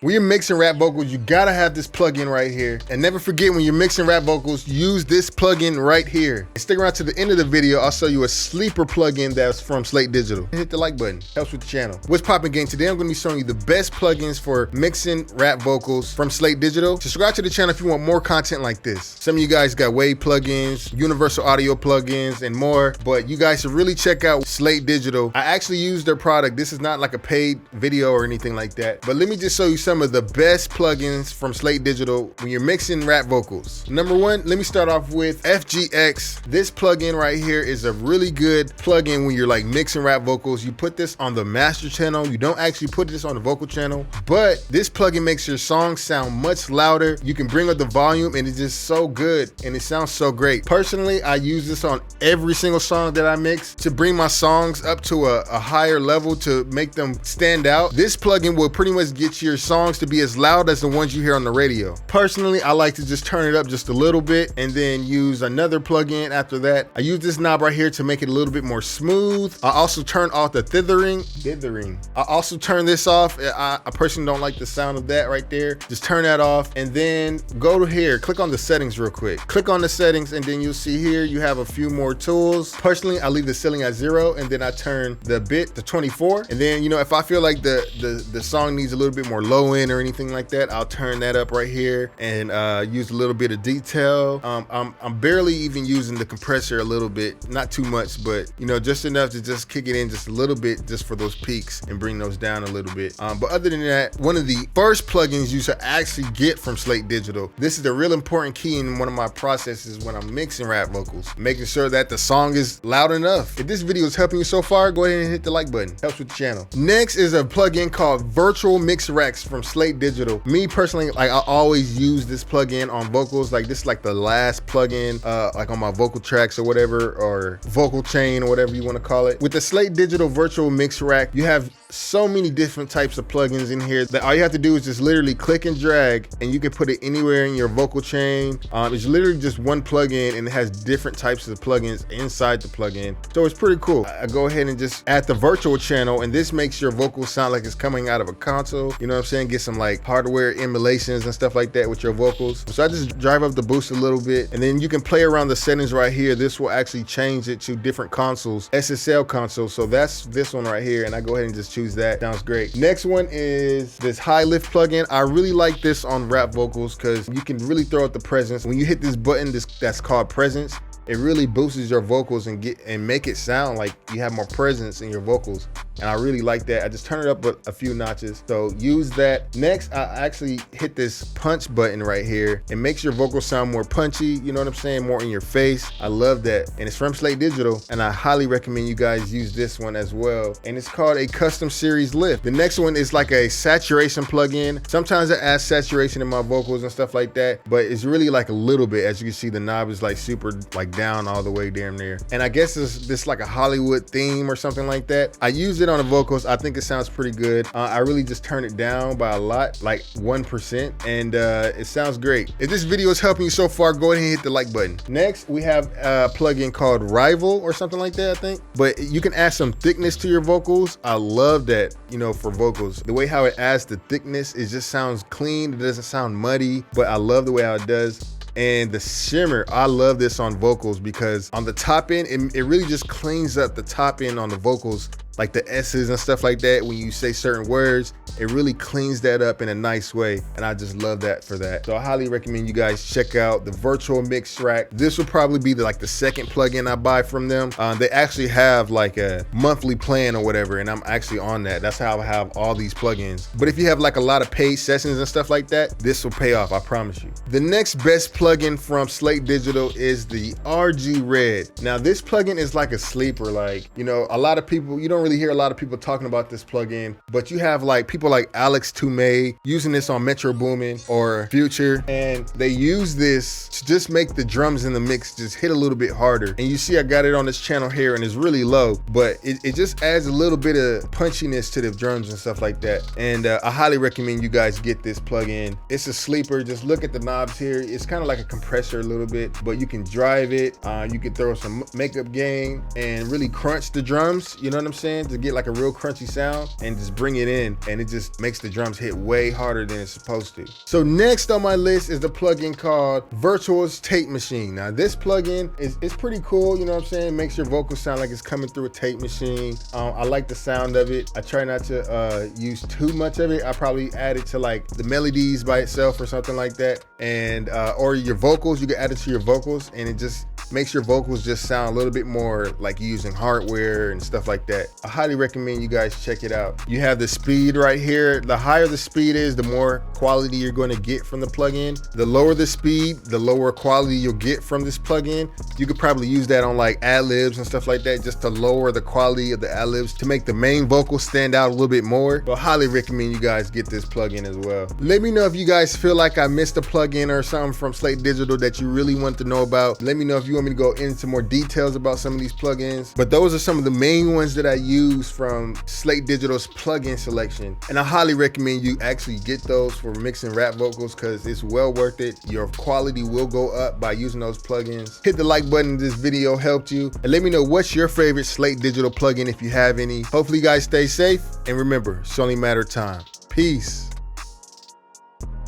When you're mixing rap vocals, you gotta have this plugin right here. And never forget, when you're mixing rap vocals, use this plugin right here. And stick around to the end of the video, I'll show you a sleeper plugin that's from Slate Digital. Hit the like button, helps with the channel. What's poppin', gang? Today I'm gonna be showing you the best plugins for mixing rap vocals from Slate Digital. Subscribe to the channel if you want more content like this. Some of you guys got Wave plugins, Universal Audio plugins, and more, but you guys should really check out Slate Digital. I actually use their product. This is not like a paid video or anything like that, but let me just show you some of the best plugins from Slate Digital when you're mixing rap vocals. Number one, let me start off with FGX. This plugin right here is a really good plugin when you're like mixing rap vocals. You put this on the master channel. You don't actually put this on the vocal channel, but this plugin makes your song sound much louder. You can bring up the volume and it's just so good and it sounds so great. Personally, I use this on every single song that I mix to bring my songs up to a higher level, to make them stand out. This plugin will pretty much get your songs to be as loud as the ones you hear on the radio. Personally, I like to just turn it up just a little bit and then use another plugin after that. I use this knob right here to make it a little bit more smooth. I also turn off the dithering. I also turn this off. I personally don't like the sound of that right there. Just turn that off and then go to here, click on the settings real quick. Click on the settings and then you'll see here you have a few more tools. Personally, I leave the ceiling at 0 and then I turn the bit to 24. And then, you know, if I feel like the song needs a little bit more low end or anything like that, I'll turn that up right here and use a little bit of detail. I'm barely even using the compressor a little bit, not too much, but you know, just enough to just kick it in just a little bit just for those peaks and bring those down a little bit. But other than that, one of the first plugins you should actually get from Slate Digital. This is a real important key in one of my processes when I'm mixing rap vocals, making sure that the song is loud enough. If this video is helping you so far, go ahead and hit the like button. Helps with the channel. Next is a plugin called Virtual Mix Racks from Slate Digital. Me personally, like I always use this plugin on vocals. Like this is like the last plugin, like on my vocal tracks or whatever, or vocal chain or whatever you want to call it. With the Slate Digital Virtual Mix Rack, you have so many different types of plugins in here that all you have to do is just literally click and drag and you can put it anywhere in your vocal chain. It's literally just one plugin and it has different types of plugins inside the plugin. So it's pretty cool. I go ahead and just add the virtual channel and this makes your vocals sound like it's coming out of a console. You know what I'm saying? Get some like hardware emulations and stuff like that with your vocals. So I just drive up the boost a little bit and then you can play around the settings right here. This will actually change it to different consoles, SSL consoles. So that's this one right here and I go ahead and just choose that. Sounds great. Next one is this high lift plugin. I really like this on rap vocals because you can really throw out the presence. When you hit this button, that's called presence, it really boosts your vocals and make it sound like you have more presence in your vocals. And I really like that. I just turn it up a few notches. So use that. Next, I actually hit this punch button right here. It makes your vocals sound more punchy. You know what I'm saying? More in your face. I love that. And it's from Slate Digital. And I highly recommend you guys use this one as well. And it's called a custom series lift. The next one is like a saturation plugin. Sometimes I add saturation in my vocals and stuff like that, but it's really like a little bit. As you can see, the knob is like super like down all the way damn near. And I guess this like a Hollywood theme or something like that. I use it on the vocals. I think it sounds pretty good. I really just turn it down by a lot, like 1%, and it sounds great. If this video is helping you so far, go ahead and hit the like button. Next, we have a plugin called Rival or something like that, I think. But you can add some thickness to your vocals. I love that, you know, for vocals. The way how it adds the thickness, it just sounds clean. It doesn't sound muddy, but I love the way how it does. And the shimmer, I love this on vocals because on the top end, it really just cleans up the top end on the vocals, like the S's and stuff like that. When you say certain words, it really cleans that up in a nice way. And I just love that for that. So I highly recommend you guys check out the Virtual Mix Rack. This will probably be like the second plugin I buy from them. They actually have like a monthly plan or whatever, and I'm actually on that. That's how I have all these plugins. But if you have like a lot of paid sessions and stuff like that, this will pay off, I promise you. The next best plugin from Slate Digital is the RG Red. Now this plugin is like a sleeper. Like, you know, a lot of people, you don't really hear a lot of people talking about this plugin, but you have like people like Alex Toomey using this on Metro Boomin or Future, and they use this to just make the drums in the mix just hit a little bit harder. And you see I got it on this channel here and it's really low, but it just adds a little bit of punchiness to the drums and stuff like that. And I highly recommend you guys get this plugin. It's a sleeper. Just look at the knobs here. It's kind of like a compressor a little bit, but you can drive it. You can throw some makeup gain and really crunch the drums. You know what I'm saying? saying, to get like a real crunchy sound, and just bring it in, and it just makes the drums hit way harder than it's supposed to. So next on my list is the plugin called Virtual's Tape Machine. Now this plugin is pretty cool, you know what I'm saying? It makes your vocals sound like it's coming through a tape machine. I like the sound of it. I try not to use too much of it. I probably add it to like the melodies by itself or something like that, and or your vocals. You can add it to your vocals, and it just makes your vocals just sound a little bit more like you're using hardware and stuff like that. I highly recommend you guys check it out. You have the speed right here. The higher the speed is, the more quality you're going to get from the plugin. The lower the speed, the lower quality you'll get from this plugin. You could probably use that on like ad-libs and stuff like that, just to lower the quality of the ad-libs to make the main vocal stand out a little bit more. But I highly recommend you guys get this plugin as well. Let me know if you guys feel like I missed a plugin or something from Slate Digital that you really want to know about. Let me know if you want me to go into more details about some of these plugins. But those are some of the main ones that I use from Slate Digital's plugin selection. And I highly recommend you actually get those for mixing rap vocals, because it's well worth it. Your quality will go up by using those plugins. Hit the like button if this video helped you. And let me know what's your favorite Slate Digital plugin if you have any. Hopefully you guys stay safe. And remember, it's only a matter of time. Peace.